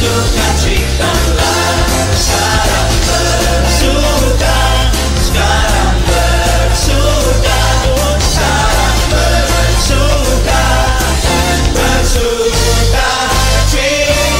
Sukacitalah sekarang bersuka, sekarang bersuka, sekarang bersuka, bersuka citalah.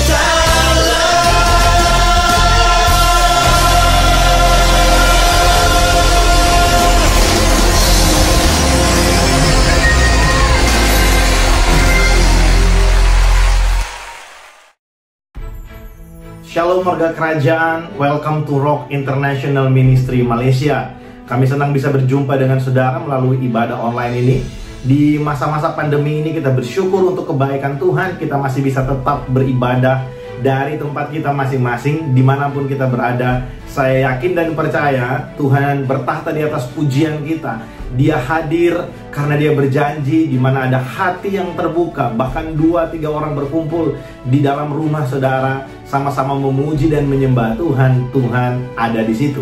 Shalom warga kerajaan, welcome to Rock International Ministry Malaysia. Kami senang bisa berjumpa dengan saudara melalui ibadah online ini. Di masa-masa pandemi ini kita bersyukur untuk kebaikan Tuhan. Kita masih bisa tetap beribadah dari tempat kita masing-masing, dimanapun kita berada. Saya yakin dan percaya Tuhan bertahta di atas pujian kita. Dia hadir karena dia berjanji di mana ada hati yang terbuka, bahkan 2-3 orang berkumpul di dalam rumah saudara, sama-sama memuji dan menyembah Tuhan, Tuhan ada di situ.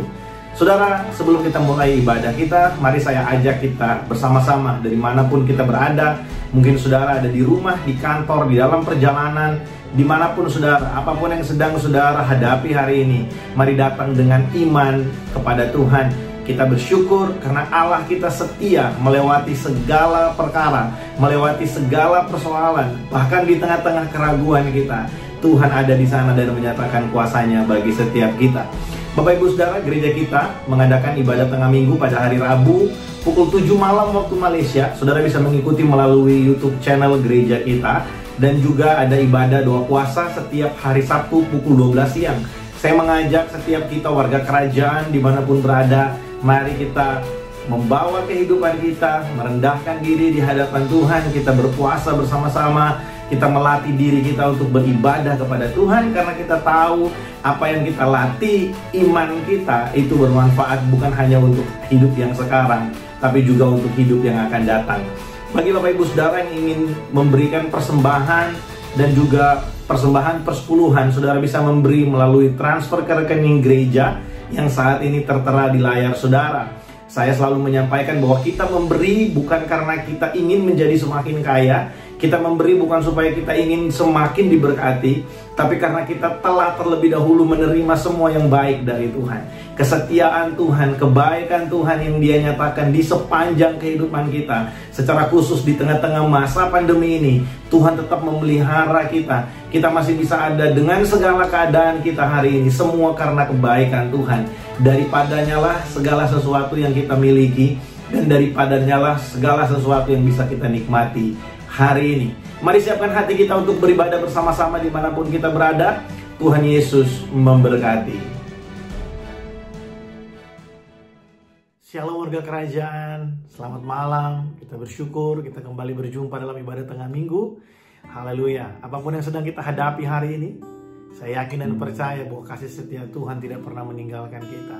Saudara, sebelum kita mulai ibadah kita, mari saya ajak kita bersama-sama dari manapun kita berada. Mungkin saudara ada di rumah, di kantor, di dalam perjalanan, dimanapun saudara, apapun yang sedang saudara hadapi hari ini, mari datang dengan iman kepada Tuhan. Kita bersyukur karena Allah kita setia melewati segala perkara, melewati segala persoalan, bahkan di tengah-tengah keraguan kita, Tuhan ada di sana dan menyatakan kuasanya bagi setiap kita. Bapak Ibu Saudara, gereja kita mengadakan ibadah tengah minggu pada hari Rabu pukul 7 malam waktu Malaysia. Saudara bisa mengikuti melalui YouTube channel gereja kita, dan juga ada ibadah doa puasa setiap hari Sabtu pukul 12 siang. Saya mengajak setiap kita warga kerajaan dimanapun berada, mari kita membawa kehidupan kita, merendahkan diri di hadapan Tuhan. Kita berpuasa bersama-sama, kita melatih diri kita untuk beribadah kepada Tuhan, karena kita tahu apa yang kita latih, iman kita itu bermanfaat bukan hanya untuk hidup yang sekarang, tapi juga untuk hidup yang akan datang. Bagi Bapak Ibu Saudara yang ingin memberikan persembahan dan juga persembahan persepuluhan, saudara bisa memberi melalui transfer ke rekening gereja yang saat ini tertera di layar saudara. Saya selalu menyampaikan bahwa kita memberi bukan karena kita ingin menjadi semakin kaya, kita memberi bukan supaya kita ingin semakin diberkati, tapi karena kita telah terlebih dahulu menerima semua yang baik dari Tuhan. Kesetiaan Tuhan, kebaikan Tuhan yang Dia nyatakan di sepanjang kehidupan kita, secara khusus di tengah-tengah masa pandemi ini, Tuhan tetap memelihara kita. Kita masih bisa ada dengan segala keadaan kita hari ini, semua karena kebaikan Tuhan. Daripadanya lah segala sesuatu yang kita miliki, dan daripadanya lah segala sesuatu yang bisa kita nikmati hari ini. Mari siapkan hati kita untuk beribadah bersama-sama dimanapun kita berada. Tuhan Yesus memberkati. Shalom warga kerajaan, selamat malam. Kita bersyukur kita kembali berjumpa dalam ibadah tengah minggu. Haleluya. Apapun yang sedang kita hadapi hari ini, saya yakin dan percaya bahwa kasih setia Tuhan tidak pernah meninggalkan kita.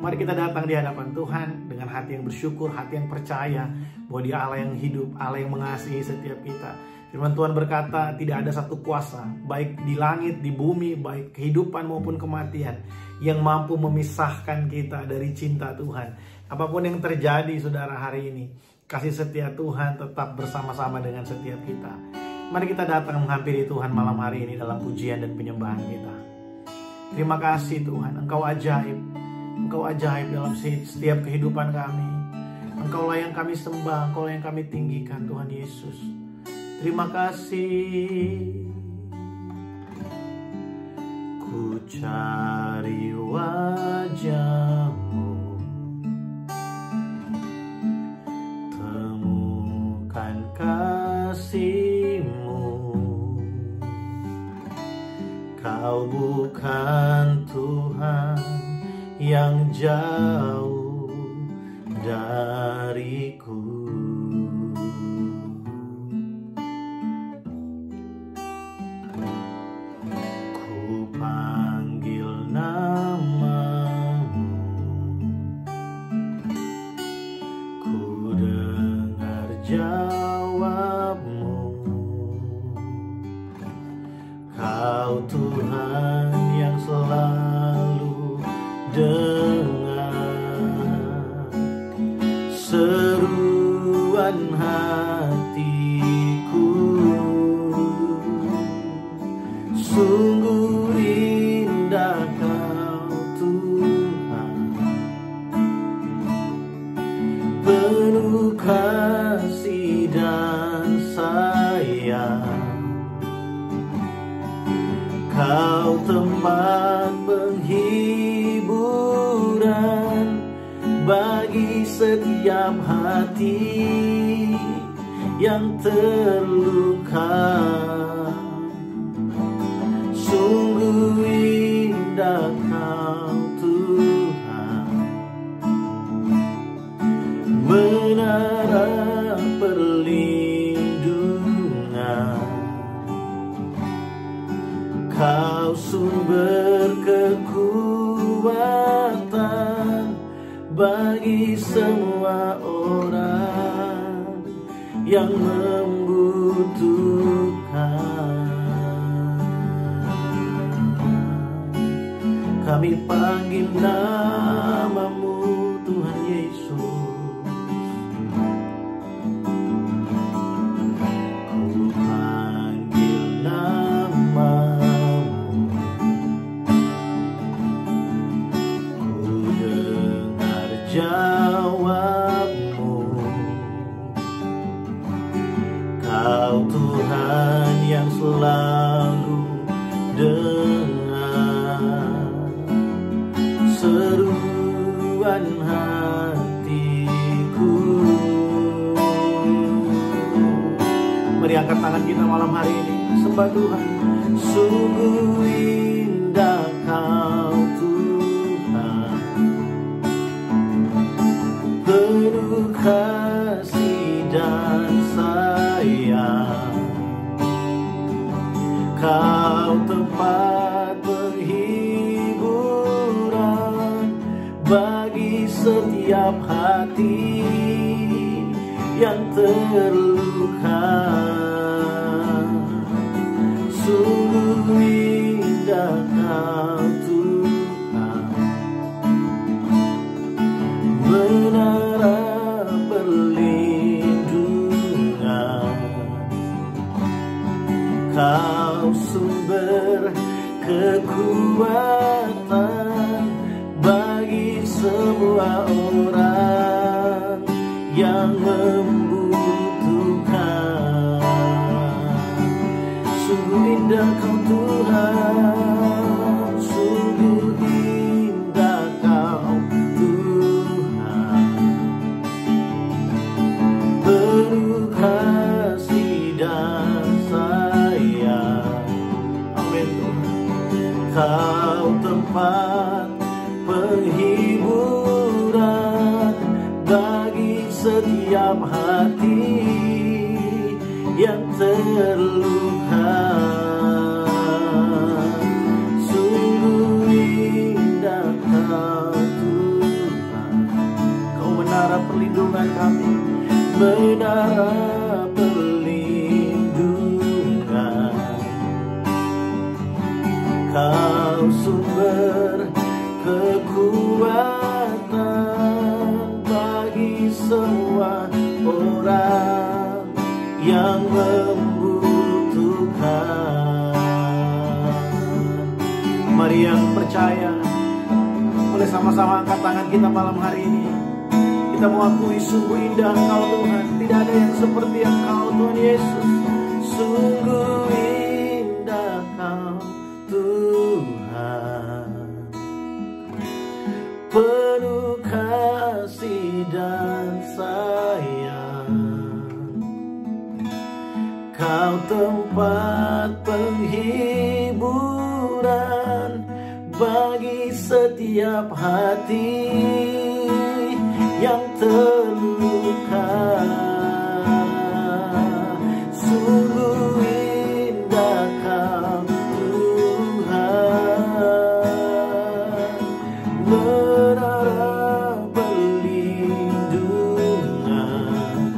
Mari kita datang di hadapan Tuhan dengan hati yang bersyukur, hati yang percaya bahwa Dia Allah yang hidup, Allah yang mengasihi setiap kita. Firman Tuhan berkata, tidak ada satu kuasa, baik di langit, di bumi, baik kehidupan maupun kematian, yang mampu memisahkan kita dari cinta Tuhan. Apapun yang terjadi saudara hari ini, kasih setia Tuhan tetap bersama-sama dengan setiap kita. Mari kita datang menghampiri Tuhan malam hari ini dalam pujian dan penyembahan kita. Terima kasih Tuhan, Engkau ajaib. Engkau ajaib dalam setiap kehidupan kami. Engkaulah yang kami sembah, Engkaulah yang kami tinggikan, Tuhan Yesus. Terima kasih. Ku cari wajah-Mu, temukan kasih-Mu. Kau bukan Tuhan yang jauh dariku. Ku panggil namamu, ku dengar jawabmu. Kau Tuhan yang selalu dengar seruan hatiku. Sungguh Kau tempat penghiburan bagi setiap hati yang terluka. Sungguh indah Kau Tuhan, menara perlindungan. Kau sumber kekuatan bagi semua orang yang membutuhkan. Kami panggil nama-Mu Tuhan Yesus. Ku panggil nama-Mu, ku dengar jawab-Mu. Kau Tuhan yang selalu dengar seruan hatiku. Mari angkat tangan kita malam hari ini, sembah Tuhan. Sungguh indah Kau Tuhan, penuh kasih dan sayang. Kau tempat penghiburan bagi setiap hati yang terluka. Sungguh indah Kau Tuhan, menara perlindungan. Kau sumber kekuatan bagi semua orang yang membutuhkan. Sungguh indah Kau Tuhan, sungguh indah Kau Tuhan, penuh kasih dan sayang. Amin Tuhan. Kau tempat penghiburan bagi setiap hati yang terluka. Sungguh indah Kau Tuhan, Kau menara perlindungan kami, menara perlindungan. Kau sumber kekuatan bagi semua orang yang membutuhkan. Mari yang percaya, boleh sama-sama angkat tangan kita malam hari ini. Kita mengakui sungguh indah Engkau Tuhan, tidak ada yang seperti Engkau Tuhan Yesus. Sungguh indah Kau Tuhan, penuh kasih dan sayang. Kau tempat penghiburan bagi setiap hati yang terluka. Sungguh indah Kau Tuhan, menara perlindungan.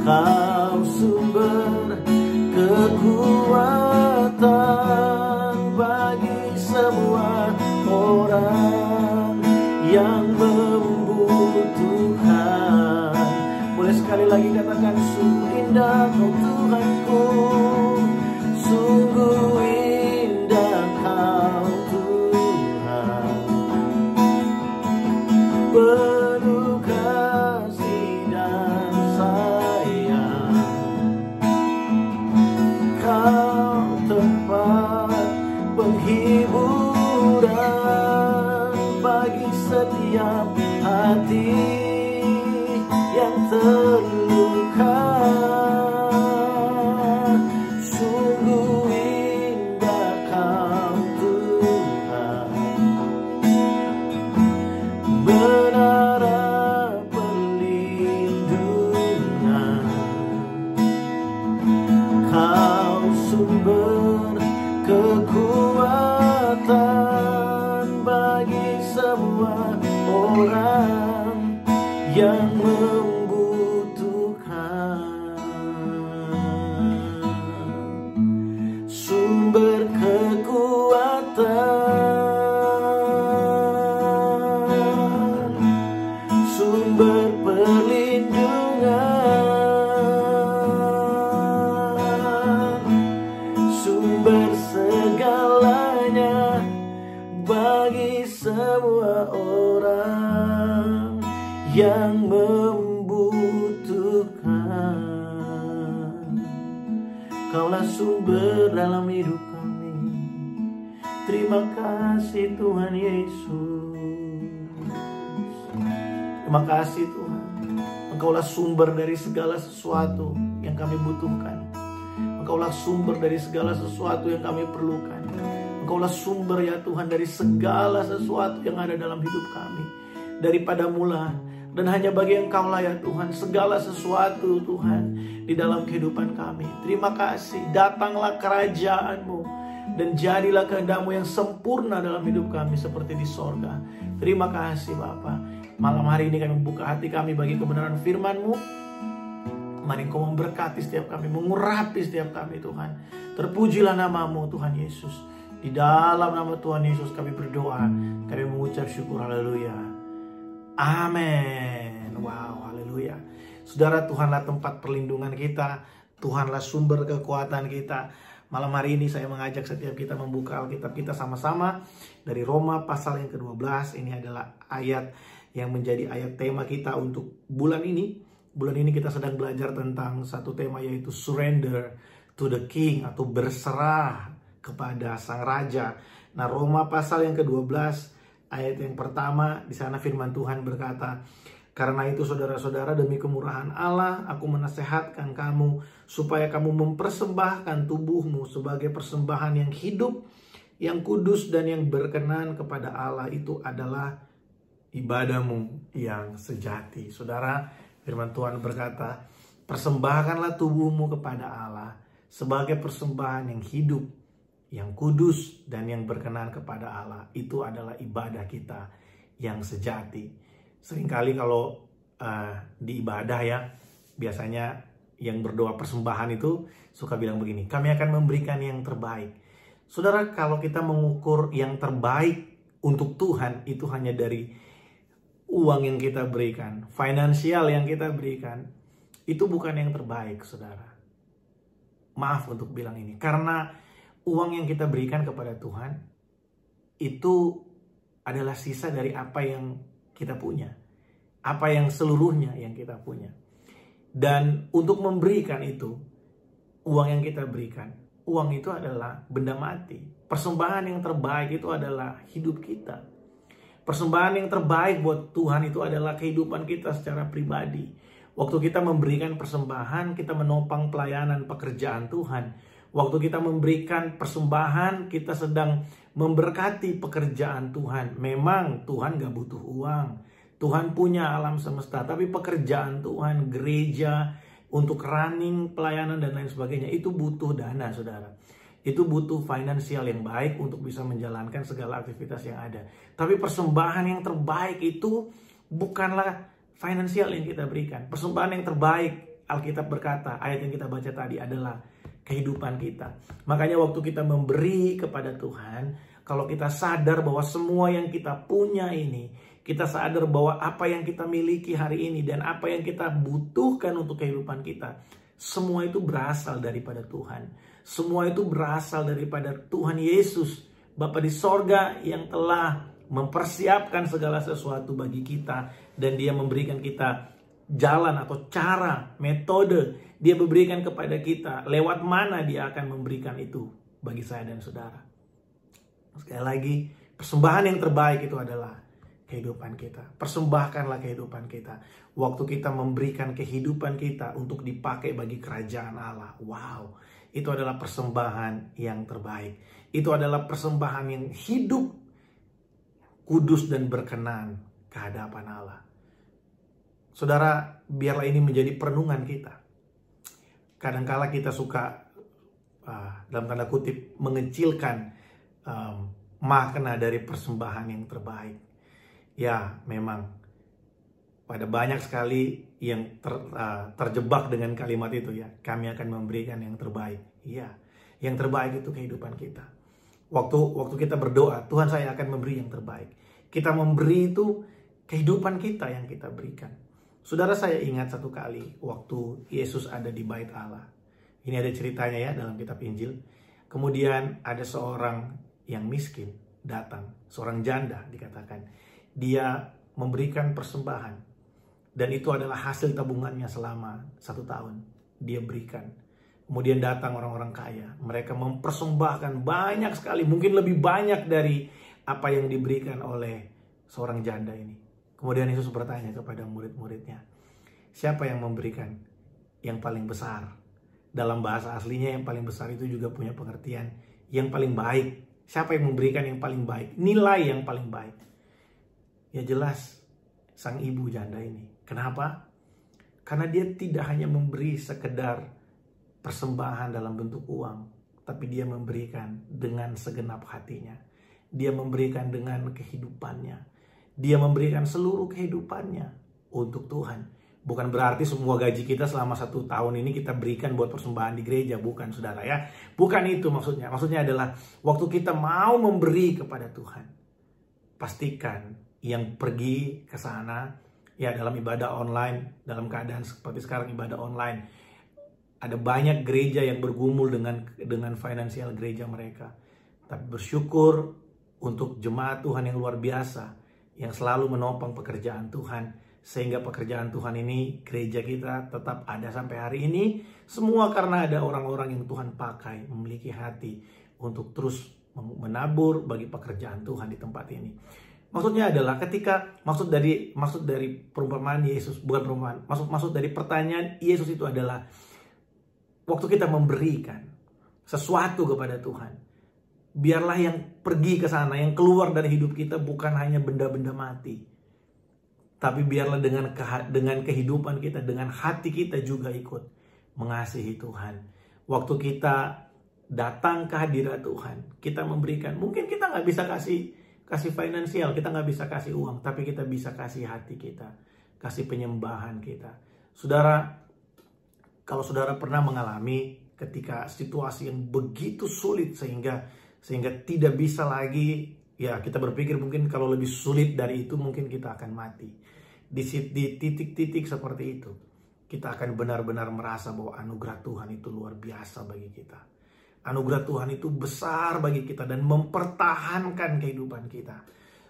Kau sumber kekuatan bagi semua orang yang membutuhkan. penghiburan bagi setiap hati yang terluka. Sungguh indah Kau Tuhan, menara perlindungan. Kau sumber kekuatan bagi semua orang yang membutuhkan. Sumber kekuatan, sumber perlindungan, sumber segalanya bagi semua orang yang membutuhkan. Kaulah sumber dalam hidup kami. Terima kasih Tuhan Yesus. Terima kasih Tuhan. Engkaulah sumber dari segala sesuatu yang kami butuhkan. Engkaulah sumber dari segala sesuatu yang kami perlukan. Engkaulah sumber ya Tuhan dari segala sesuatu yang ada dalam hidup kami. Daripada mula dan hanya bagi Engkau lah ya Tuhan segala sesuatu Tuhan di dalam kehidupan kami. Terima kasih, datanglah kerajaan-Mu dan jadilah kehendak-Mu yang sempurna dalam hidup kami seperti di sorga. Terima kasih Bapa. Malam hari ini kami membuka hati kami bagi kebenaran firman-Mu. Mari Engkau memberkati setiap kami, mengurapi setiap kami Tuhan. Terpujilah nama-Mu Tuhan Yesus. Di dalam nama Tuhan Yesus kami berdoa, kami mengucap syukur, haleluya. Amin. Wow, haleluya. Saudara, Tuhanlah tempat perlindungan kita, Tuhanlah sumber kekuatan kita. Malam hari ini saya mengajak setiap kita membuka Alkitab kita sama-sama dari Roma pasal yang ke-12. Ini adalah ayat yang menjadi ayat tema kita untuk bulan ini. Bulan ini kita sedang belajar tentang satu tema, yaitu surrender to the king, atau berserah kepada sang raja. Nah, Roma pasal yang ke-12 ayat yang pertama, di sana firman Tuhan berkata, "Karena itu saudara-saudara, demi kemurahan Allah aku menasehatkan kamu supaya kamu mempersembahkan tubuhmu sebagai persembahan yang hidup, yang kudus dan yang berkenan kepada Allah. Itu adalah ibadahmu yang sejati." Saudara, firman Tuhan berkata, persembahkanlah tubuhmu kepada Allah sebagai persembahan yang hidup, yang kudus dan yang berkenan kepada Allah. Itu adalah ibadah kita yang sejati. Seringkali kalau di ibadah ya, biasanya yang berdoa persembahan itu suka bilang begini, kami akan memberikan yang terbaik. Saudara, kalau kita mengukur yang terbaik untuk Tuhan, itu hanya dari uang yang kita berikan, finansial yang kita berikan, itu bukan yang terbaik, saudara. Maaf untuk bilang ini, karena uang yang kita berikan kepada Tuhan itu adalah sisa dari apa yang kita punya, apa yang seluruhnya yang kita punya. Dan untuk memberikan itu, uang yang kita berikan, uang itu adalah benda mati. Persembahan yang terbaik itu adalah hidup kita. Persembahan yang terbaik buat Tuhan itu adalah kehidupan kita secara pribadi. Waktu kita memberikan persembahan, kita menopang pelayanan pekerjaan Tuhan. Waktu kita memberikan persembahan, kita sedang memberkati pekerjaan Tuhan. Memang Tuhan gak butuh uang. Tuhan punya alam semesta. Tapi pekerjaan Tuhan, gereja, untuk running, pelayanan dan lain sebagainya, itu butuh dana, saudara. Itu butuh finansial yang baik untuk bisa menjalankan segala aktivitas yang ada. Tapi persembahan yang terbaik itu bukanlah finansial yang kita berikan. Persembahan yang terbaik, Alkitab berkata, ayat yang kita baca tadi adalah kehidupan kita. Makanya waktu kita memberi kepada Tuhan, kalau kita sadar bahwa semua yang kita punya ini, kita sadar bahwa apa yang kita miliki hari ini dan apa yang kita butuhkan untuk kehidupan kita, semua itu berasal daripada Tuhan. Semua itu berasal daripada Tuhan Yesus, Bapa di sorga yang telah mempersiapkan segala sesuatu bagi kita, dan Dia memberikan kita jalan atau cara, metode. Dia berikan kepada kita lewat mana Dia akan memberikan itu bagi saya dan saudara. Sekali lagi, persembahan yang terbaik itu adalah kehidupan kita. Persembahkanlah kehidupan kita. Waktu kita memberikan kehidupan kita untuk dipakai bagi kerajaan Allah. Wow, itu adalah persembahan yang terbaik. Itu adalah persembahan yang hidup, kudus dan berkenan ke hadapan Allah. Saudara, biarlah ini menjadi perenungan kita. Kadangkala kita suka, dalam tanda kutip, mengecilkan makna dari persembahan yang terbaik. Ya, memang pada banyak sekali yang terjebak dengan kalimat itu ya. Kami akan memberikan yang terbaik. Iya, yang terbaik itu kehidupan kita. Waktu kita berdoa, Tuhan saya akan memberi yang terbaik. Kita memberi itu kehidupan kita yang kita berikan. Saudara, saya ingat satu kali waktu Yesus ada di bait Allah. Ini ada ceritanya ya dalam kitab Injil. Kemudian ada seorang yang miskin datang, seorang janda dikatakan. Dia memberikan persembahan. Dan itu adalah hasil tabungannya selama 1 tahun. Dia berikan. Kemudian datang orang-orang kaya. Mereka mempersembahkan banyak sekali. Mungkin lebih banyak dari apa yang diberikan oleh seorang janda ini. Kemudian Yesus bertanya kepada murid-muridnya. Siapa yang memberikan yang paling besar? Dalam bahasa aslinya yang paling besar itu juga punya pengertian yang paling baik. Siapa yang memberikan yang paling baik? Nilai yang paling baik. Ya jelas sang ibu janda ini. Kenapa? Karena dia tidak hanya memberi sekedar persembahan dalam bentuk uang, tapi dia memberikan dengan segenap hatinya. Dia memberikan dengan kehidupannya. Dia memberikan seluruh kehidupannya untuk Tuhan. Bukan berarti semua gaji kita selama 1 tahun ini kita berikan buat persembahan di gereja. Bukan, saudara ya. Bukan itu maksudnya. Maksudnya adalah waktu kita mau memberi kepada Tuhan, pastikan yang pergi ke sana ya dalam ibadah online, dalam keadaan seperti sekarang ibadah online, ada banyak gereja yang bergumul dengan finansial gereja mereka. Tapi bersyukur untuk jemaat Tuhan yang luar biasa yang selalu menopang pekerjaan Tuhan, sehingga pekerjaan Tuhan ini, gereja kita tetap ada sampai hari ini. Semua karena ada orang-orang yang Tuhan pakai, memiliki hati untuk terus menabur bagi pekerjaan Tuhan di tempat ini. Maksudnya adalah ketika maksud dari perumpamaan Yesus, bukan perumpamaan, maksud dari pertanyaan Yesus itu adalah waktu kita memberikan sesuatu kepada Tuhan, biarlah yang pergi ke sana, yang keluar dari hidup kita bukan hanya benda-benda mati, tapi biarlah dengan kehidupan kita, dengan hati kita juga ikut mengasihi Tuhan. Waktu kita datang ke hadirat Tuhan, kita memberikan, mungkin kita nggak bisa kasih finansial, kita nggak bisa kasih uang, tapi kita bisa kasih hati kita, kasih penyembahan kita. Saudara, kalau saudara pernah mengalami ketika situasi yang begitu sulit sehingga tidak bisa lagi, ya kita berpikir mungkin kalau lebih sulit dari itu mungkin kita akan mati. Di titik-titik seperti itu, kita akan benar-benar merasa bahwa anugerah Tuhan itu luar biasa bagi kita. Anugerah Tuhan itu besar bagi kita dan mempertahankan kehidupan kita.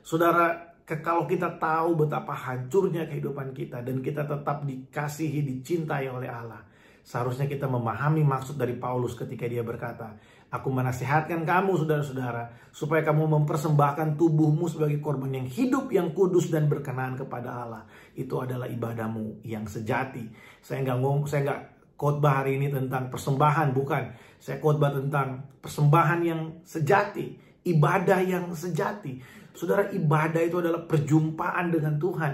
Saudara, kalau kita tahu betapa hancurnya kehidupan kita dan kita tetap dikasihi, dicintai oleh Allah, seharusnya kita memahami maksud dari Paulus ketika dia berkata, aku menasihatkan kamu saudara-saudara, supaya kamu mempersembahkan tubuhmu sebagai korban yang hidup, yang kudus dan berkenan kepada Allah. Itu adalah ibadahmu yang sejati. Saya nggak khotbah hari ini tentang persembahan, bukan. Saya khotbah tentang persembahan yang sejati, ibadah yang sejati. Saudara, ibadah itu adalah perjumpaan dengan Tuhan.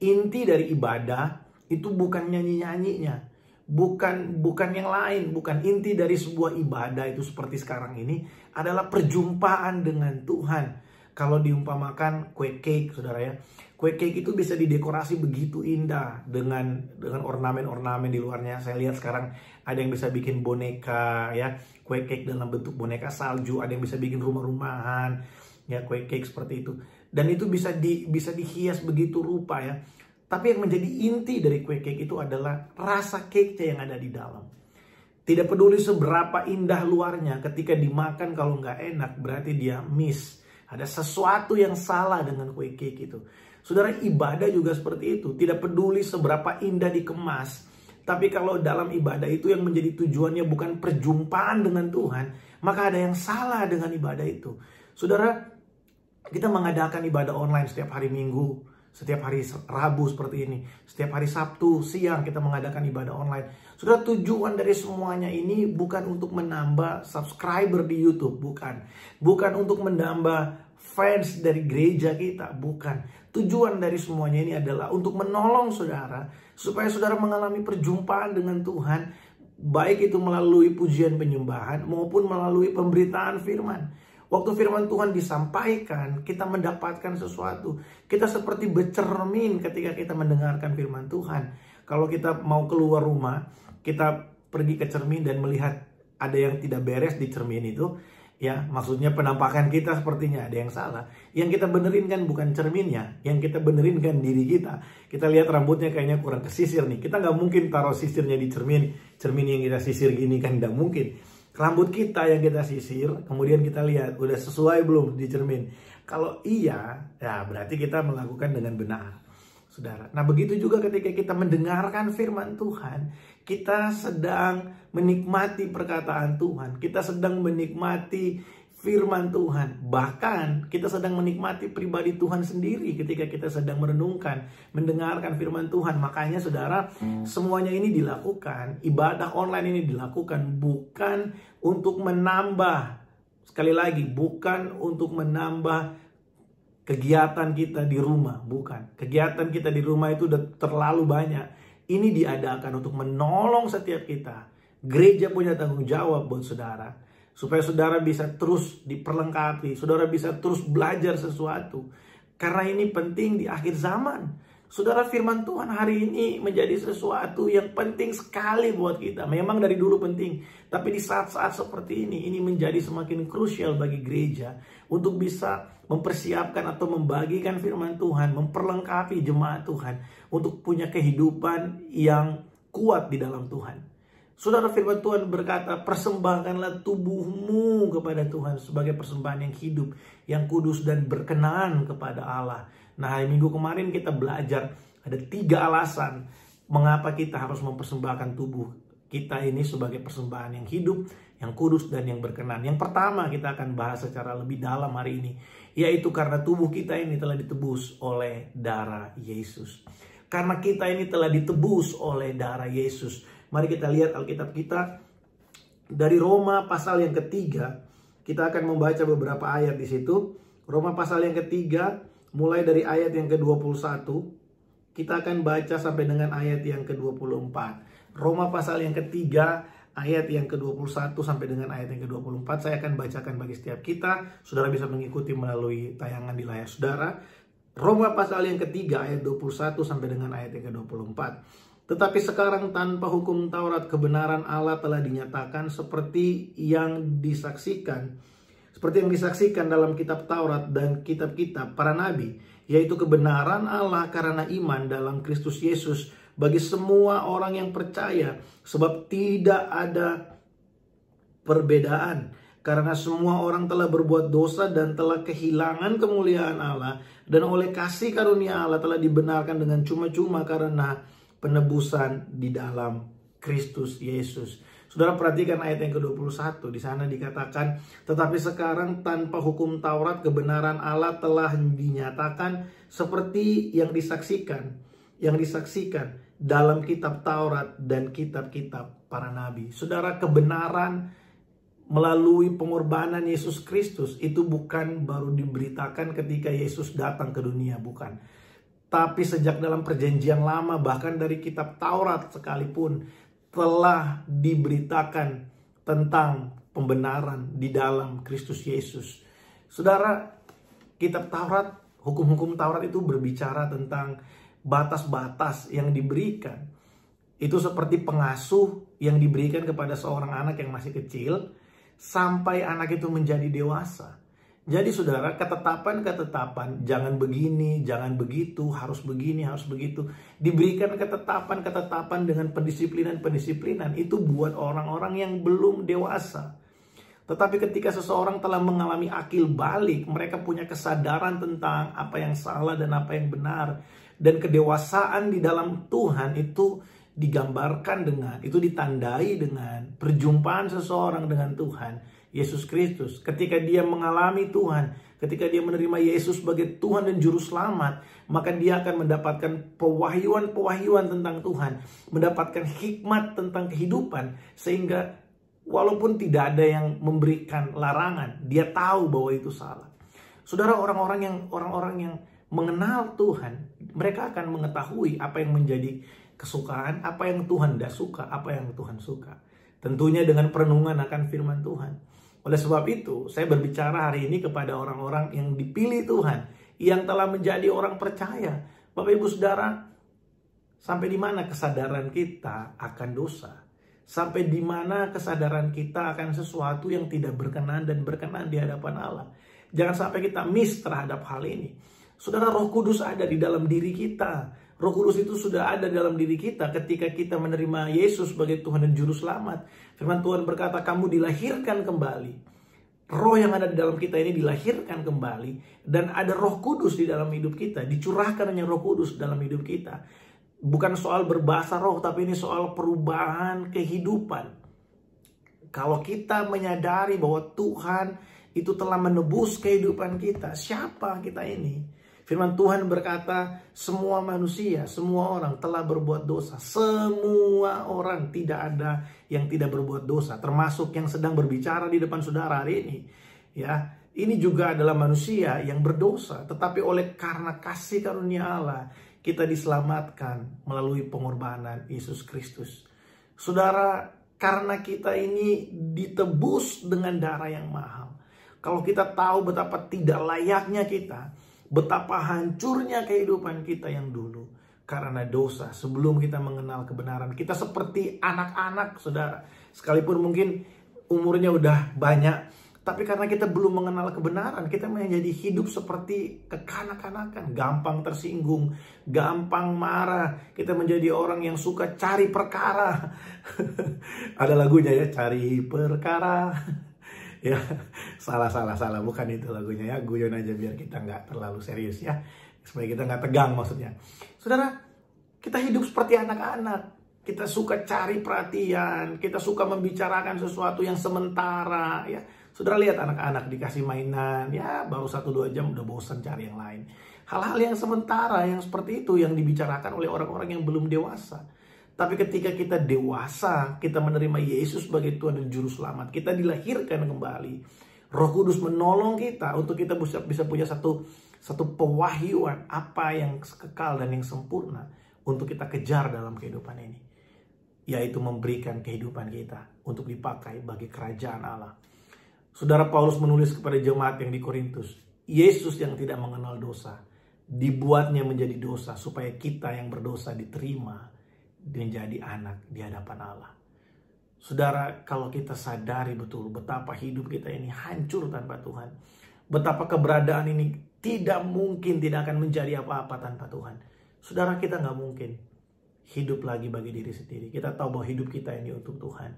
Inti dari ibadah itu bukan nyanyi-nyanyinya, bukan yang lain, bukan. Inti dari sebuah ibadah itu seperti sekarang ini adalah perjumpaan dengan Tuhan. Kalau diumpamakan kue cake, saudara ya, kue cake itu bisa didekorasi begitu indah dengan ornamen-ornamen di luarnya. Saya lihat sekarang ada yang bisa bikin boneka ya, kue cake dalam bentuk boneka salju, ada yang bisa bikin rumah-rumahan ya, kue cake seperti itu. Dan itu bisa dihias begitu rupa ya. Tapi yang menjadi inti dari kue cake itu adalah rasa cake-nya yang ada di dalam. Tidak peduli seberapa indah luarnya, ketika dimakan kalau nggak enak berarti dia miss. Ada sesuatu yang salah dengan kue cake itu. Saudara, ibadah juga seperti itu. Tidak peduli seberapa indah dikemas, tapi kalau dalam ibadah itu yang menjadi tujuannya bukan perjumpaan dengan Tuhan, maka ada yang salah dengan ibadah itu. Saudara, kita mengadakan ibadah online setiap hari Minggu, setiap hari Rabu seperti ini, setiap hari Sabtu siang kita mengadakan ibadah online. Saudara, tujuan dari semuanya ini bukan untuk menambah subscriber di YouTube, bukan untuk menambah fans dari gereja kita, bukan. Tujuan dari semuanya ini adalah untuk menolong saudara, supaya saudara mengalami perjumpaan dengan Tuhan, baik itu melalui pujian penyembahan maupun melalui pemberitaan firman. Waktu firman Tuhan disampaikan, kita mendapatkan sesuatu. Kita seperti bercermin ketika kita mendengarkan firman Tuhan. Kalau kita mau keluar rumah, kita pergi ke cermin dan melihat ada yang tidak beres di cermin itu, ya, maksudnya penampakan kita sepertinya ada yang salah. Yang kita benerin kan bukan cerminnya, yang kita benerin kan diri kita. Kita lihat rambutnya kayaknya kurang kesisir nih. Kita nggak mungkin taruh sisirnya di cermin yang kita sisir gini kan, nggak mungkin. Rambut kita yang kita sisir, kemudian kita lihat udah sesuai belum di cermin. Kalau iya, ya berarti kita melakukan dengan benar, saudara. Nah, begitu juga ketika kita mendengarkan firman Tuhan, kita sedang menikmati perkataan Tuhan, kita sedang menikmati firman Tuhan, bahkan kita sedang menikmati pribadi Tuhan sendiri ketika kita sedang merenungkan, mendengarkan firman Tuhan. Makanya saudara, semuanya ini dilakukan, ibadah online ini dilakukan bukan untuk menambah, sekali lagi, bukan untuk menambah kegiatan kita di rumah, bukan. Kegiatan kita di rumah itu udah terlalu banyak. Ini diadakan untuk menolong setiap kita. Gereja punya tanggung jawab buat saudara, supaya saudara bisa terus diperlengkapi, saudara bisa terus belajar sesuatu. Karena ini penting di akhir zaman. Saudara, firman Tuhan hari ini menjadi sesuatu yang penting sekali buat kita. Memang dari dulu penting, tapi di saat-saat seperti ini menjadi semakin krusial bagi gereja untuk bisa mempersiapkan atau membagikan firman Tuhan, memperlengkapi jemaat Tuhan untuk punya kehidupan yang kuat di dalam Tuhan. Saudara, firman Tuhan berkata, persembahkanlah tubuhmu kepada Tuhan sebagai persembahan yang hidup, yang kudus dan berkenan kepada Allah. Nah, hari Minggu kemarin kita belajar ada 3 alasan mengapa kita harus mempersembahkan tubuh kita ini sebagai persembahan yang hidup, yang kudus dan yang berkenan. Yang pertama kita akan bahas secara lebih dalam hari ini, yaitu karena tubuh kita ini telah ditebus oleh darah Yesus. Karena kita ini telah ditebus oleh darah Yesus. Mari kita lihat Alkitab kita dari Roma pasal yang ketiga. Kita akan membaca beberapa ayat di situ. Roma pasal yang ketiga, mulai dari ayat yang ke-21. Kita akan baca sampai dengan ayat yang ke-24. Roma pasal yang ketiga, ayat yang ke-21 sampai dengan ayat yang ke-24. Saya akan bacakan bagi setiap kita. Saudara bisa mengikuti melalui tayangan di layar saudara. Roma pasal yang ketiga, ayat 21 sampai dengan ayat yang ke-24. Tetapi sekarang tanpa hukum Taurat kebenaran Allah telah dinyatakan seperti yang disaksikan dalam kitab Taurat dan kitab-kitab para nabi, yaitu kebenaran Allah karena iman dalam Kristus Yesus bagi semua orang yang percaya, sebab tidak ada perbedaan, karena semua orang telah berbuat dosa dan telah kehilangan kemuliaan Allah, dan oleh kasih karunia Allah telah dibenarkan dengan cuma-cuma karena penebusan di dalam Kristus Yesus. Saudara, perhatikan ayat yang ke-21. Di sana dikatakan, tetapi sekarang tanpa hukum Taurat kebenaran Allah telah dinyatakan seperti yang disaksikan dalam kitab Taurat dan kitab-kitab para nabi. Saudara, kebenaran melalui pengorbanan Yesus Kristus itu bukan baru diberitakan ketika Yesus datang ke dunia, bukan. Tapi sejak dalam perjanjian lama, bahkan dari kitab Taurat sekalipun, telah diberitakan tentang pembenaran di dalam Kristus Yesus. Saudara, kitab Taurat, hukum-hukum Taurat itu berbicara tentang batas-batas yang diberikan. Itu seperti pengasuh yang diberikan kepada seorang anak yang masih kecil, sampai anak itu menjadi dewasa. Jadi saudara, ketetapan-ketetapan, jangan begini, jangan begitu, harus begini, harus begitu. Diberikan ketetapan-ketetapan dengan pendisiplinan-pendisiplinan itu buat orang-orang yang belum dewasa. Tetapi ketika seseorang telah mengalami akil balik, mereka punya kesadaran tentang apa yang salah dan apa yang benar. Dan kedewasaan di dalam Tuhan itu digambarkan dengan, itu ditandai dengan perjumpaan seseorang dengan Tuhan Yesus Kristus, ketika dia mengalami Tuhan, ketika dia menerima Yesus sebagai Tuhan dan Juru Selamat, maka dia akan mendapatkan pewahyuan tentang Tuhan, mendapatkan hikmat tentang kehidupan, sehingga walaupun tidak ada yang memberikan larangan, dia tahu bahwa itu salah. Saudara, orang-orang yang mengenal Tuhan, mereka akan mengetahui apa yang menjadi kesukaan, apa yang Tuhan tidak suka, apa yang Tuhan suka. Tentunya dengan perenungan akan firman Tuhan. Oleh sebab itu, saya berbicara hari ini kepada orang-orang yang dipilih Tuhan, yang telah menjadi orang percaya. Bapak Ibu Saudara, sampai di mana kesadaran kita akan dosa? Sampai di mana kesadaran kita akan sesuatu yang tidak berkenan dan berkenan di hadapan Allah? Jangan sampai kita miss terhadap hal ini. Saudara, Roh Kudus ada di dalam diri kita. Roh Kudus itu sudah ada dalam diri kita ketika kita menerima Yesus sebagai Tuhan dan Juru Selamat. Firman Tuhan berkata, kamu dilahirkan kembali. Roh yang ada di dalam kita ini dilahirkan kembali. Dan ada Roh Kudus di dalam hidup kita. Dicurahkan hanya Roh Kudus dalam hidup kita. Bukan soal berbahasa roh, tapi ini soal perubahan kehidupan. Kalau kita menyadari bahwa Tuhan itu telah menebus kehidupan kita, siapa kita ini? Firman Tuhan berkata, semua manusia, semua orang telah berbuat dosa. Semua orang, tidak ada yang tidak berbuat dosa. Termasuk yang sedang berbicara di depan saudara hari ini. Ya, ini juga adalah manusia yang berdosa. Tetapi karena kasih karunia Allah, kita diselamatkan melalui pengorbanan Yesus Kristus. Saudara, karena kita ini ditebus dengan darah yang mahal. Kalau kita tahu betapa tidak layaknya kita, betapa hancurnya kehidupan kita yang dulu karena dosa. Sebelum kita mengenal kebenaran, kita seperti anak-anak, saudara. Sekalipun mungkin umurnya udah banyak, tapi karena kita belum mengenal kebenaran, kita menjadi hidup seperti kekanak-kanakan. Gampang tersinggung, gampang marah. Kita menjadi orang yang suka cari perkara. Ada lagunya ya, cari perkara. Ya, salah, bukan itu lagunya ya. Guyon aja biar kita nggak terlalu serius ya, supaya kita nggak tegang maksudnya. Saudara, kita hidup seperti anak-anak. Kita suka cari perhatian, kita suka membicarakan sesuatu yang sementara ya. Saudara lihat anak-anak dikasih mainan ya, baru 1-2 jam udah bosan cari yang lain. Hal-hal yang sementara yang seperti itu yang dibicarakan oleh orang-orang yang belum dewasa. Tapi ketika kita dewasa, kita menerima Yesus sebagai Tuhan dan Juru Selamat, kita dilahirkan kembali. Roh Kudus menolong kita untuk kita bisa punya satu pewahyuan apa yang kekal dan yang sempurna untuk kita kejar dalam kehidupan ini. Yaitu memberikan kehidupan kita untuk dipakai bagi kerajaan Allah. Saudara, Paulus menulis kepada jemaat yang di Korintus, Yesus yang tidak mengenal dosa, dibuatnya menjadi dosa supaya kita yang berdosa diterima menjadi anak di hadapan Allah. Saudara, kalau kita sadari betul betapa hidup kita ini hancur tanpa Tuhan, betapa keberadaan ini tidak akan menjadi apa-apa tanpa Tuhan. Saudara, kita nggak mungkin hidup lagi bagi diri sendiri. Kita tahu bahwa hidup kita ini untuk Tuhan.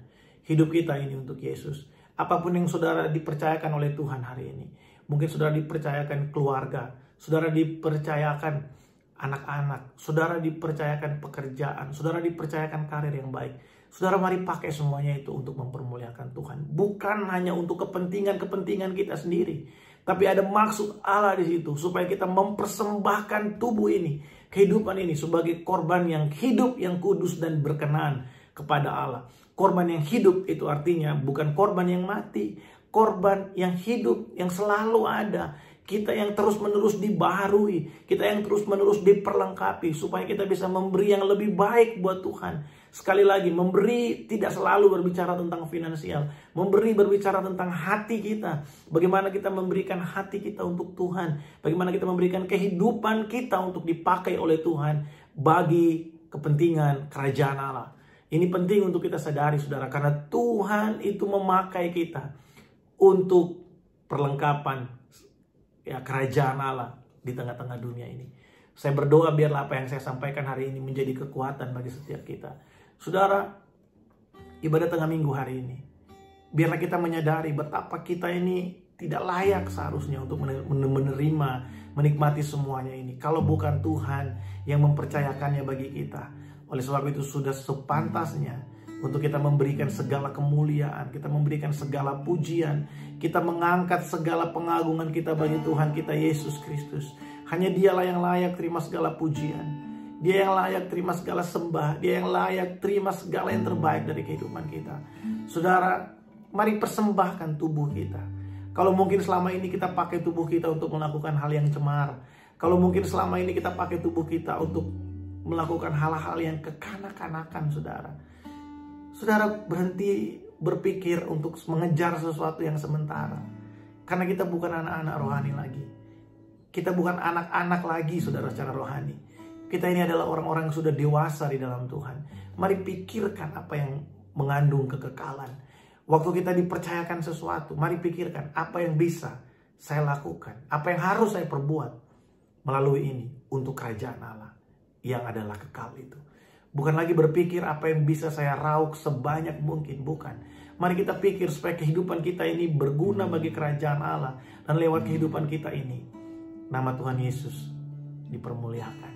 Hidup kita ini untuk Yesus. Apapun yang saudara dipercayakan oleh Tuhan hari ini. Mungkin saudara dipercayakan keluarga. Saudara dipercayakan anak-anak, saudara dipercayakan pekerjaan, saudara dipercayakan karir yang baik. Saudara, mari pakai semuanya itu untuk mempermuliakan Tuhan. Bukan hanya untuk kepentingan kita sendiri, tapi ada maksud Allah di situ supaya kita mempersembahkan tubuh ini, kehidupan ini sebagai korban yang hidup, yang kudus dan berkenan kepada Allah. Korban yang hidup itu artinya bukan korban yang mati, korban yang hidup, yang selalu ada. Kita yang terus-menerus dibaharui, kita yang terus-menerus diperlengkapi supaya kita bisa memberi yang lebih baik buat Tuhan. Sekali lagi, memberi tidak selalu berbicara tentang finansial. Memberi berbicara tentang hati kita. Bagaimana kita memberikan hati kita untuk Tuhan. Bagaimana kita memberikan kehidupan kita untuk dipakai oleh Tuhan bagi kepentingan kerajaan Allah. Ini penting untuk kita sadari, saudara, karena Tuhan itu memakai kita untuk perlengkapan ya kerajaan Allah di tengah-tengah dunia ini. Saya berdoa biarlah apa yang saya sampaikan hari ini menjadi kekuatan bagi setiap kita. Saudara, ibadah tengah minggu hari ini, biarlah kita menyadari betapa kita ini tidak layak seharusnya untuk menerima, menikmati semuanya ini. Kalau bukan Tuhan yang mempercayakannya bagi kita. Oleh sebab itu sudah sepantasnya untuk kita memberikan segala kemuliaan, kita memberikan segala pujian, kita mengangkat segala pengagungan kita bagi Tuhan kita Yesus Kristus. Hanya Dialah yang layak terima segala pujian, Dia yang layak terima segala sembah, Dia yang layak terima segala yang terbaik dari kehidupan kita. Saudara, mari persembahkan tubuh kita. Kalau mungkin selama ini kita pakai tubuh kita untuk melakukan hal yang cemar, kalau mungkin selama ini kita pakai tubuh kita untuk melakukan hal-hal yang kekanak-kanakan, Saudara berhenti berpikir untuk mengejar sesuatu yang sementara. Karena kita bukan anak-anak rohani lagi. Kita bukan anak-anak lagi, saudara, secara rohani. Kita ini adalah orang-orang yang sudah dewasa di dalam Tuhan. Mari pikirkan apa yang mengandung kekekalan. Waktu kita dipercayakan sesuatu, mari pikirkan apa yang bisa saya lakukan. Apa yang harus saya perbuat melalui ini untuk kerajaan Allah yang adalah kekal itu. Bukan lagi berpikir apa yang bisa saya raup sebanyak mungkin, bukan. Mari kita pikir supaya kehidupan kita ini berguna bagi kerajaan Allah. Dan lewat kehidupan kita ini, nama Tuhan Yesus dipermuliakan.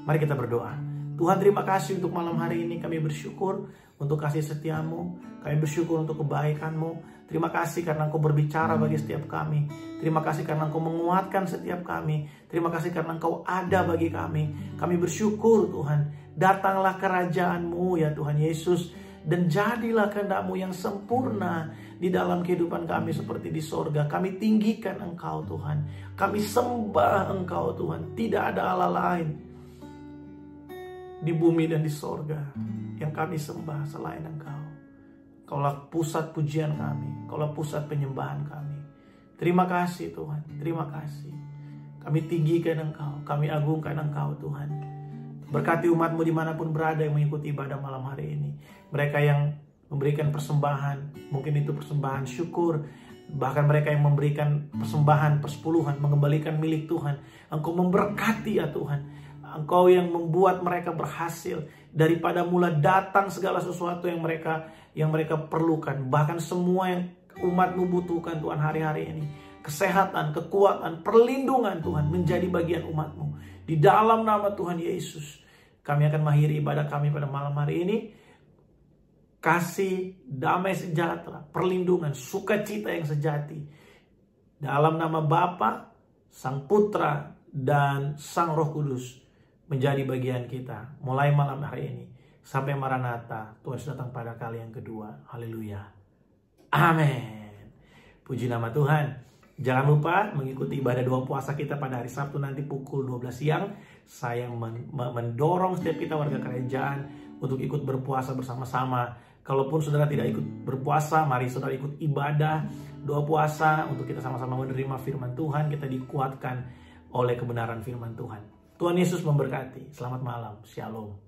Mari kita berdoa. Tuhan, terima kasih untuk malam hari ini. Kami bersyukur untuk kasih setiamu. Kami bersyukur untuk kebaikanmu. Terima kasih karena Engkau berbicara bagi setiap kami. Terima kasih karena Engkau menguatkan setiap kami. Terima kasih karena Engkau ada bagi kami. Kami bersyukur Tuhan. Datanglah kerajaan-Mu ya Tuhan Yesus. Dan jadilah kehendak-Mu yang sempurna di dalam kehidupan kami seperti di sorga. Kami tinggikan Engkau Tuhan. Kami sembah Engkau Tuhan. Tidak ada Allah lain di bumi dan di sorga yang kami sembah selain Engkau. Kaulah pusat pujian kami, Kaulah pusat penyembahan kami. Terima kasih Tuhan, terima kasih. Kami tinggikan Engkau, kami agungkan Engkau Tuhan. Berkati umat-Mu dimanapun berada yang mengikuti ibadah malam hari ini. Mereka yang memberikan persembahan, mungkin itu persembahan syukur, bahkan mereka yang memberikan persembahan persepuluhan, mengembalikan milik Tuhan. Engkau memberkati ya Tuhan. Engkau yang membuat mereka berhasil. Daripada mula datang segala sesuatu yang mereka perlukan. Bahkan semua yang umat-Mu butuhkan Tuhan hari-hari ini. Kesehatan, kekuatan, perlindungan Tuhan menjadi bagian umat-Mu. Di dalam nama Tuhan Yesus, kami akan mengakhiri ibadah kami pada malam hari ini. Kasih, damai sejahtera, perlindungan, sukacita yang sejati. Dalam nama Bapa, Sang Putra, dan Sang Roh Kudus menjadi bagian kita mulai malam hari ini sampai Maranatha, Tuhan sudah datang pada kali yang kedua. Haleluya. Amin. Puji nama Tuhan. Jangan lupa mengikuti ibadah doa puasa kita pada hari Sabtu nanti pukul 12 siang. Saya mendorong setiap kita warga kerajaan untuk ikut berpuasa bersama-sama. Kalaupun saudara tidak ikut berpuasa, mari saudara ikut ibadah doa puasa untuk kita sama-sama menerima firman Tuhan. Kita dikuatkan oleh kebenaran firman Tuhan. Tuhan Yesus memberkati. Selamat malam. Shalom.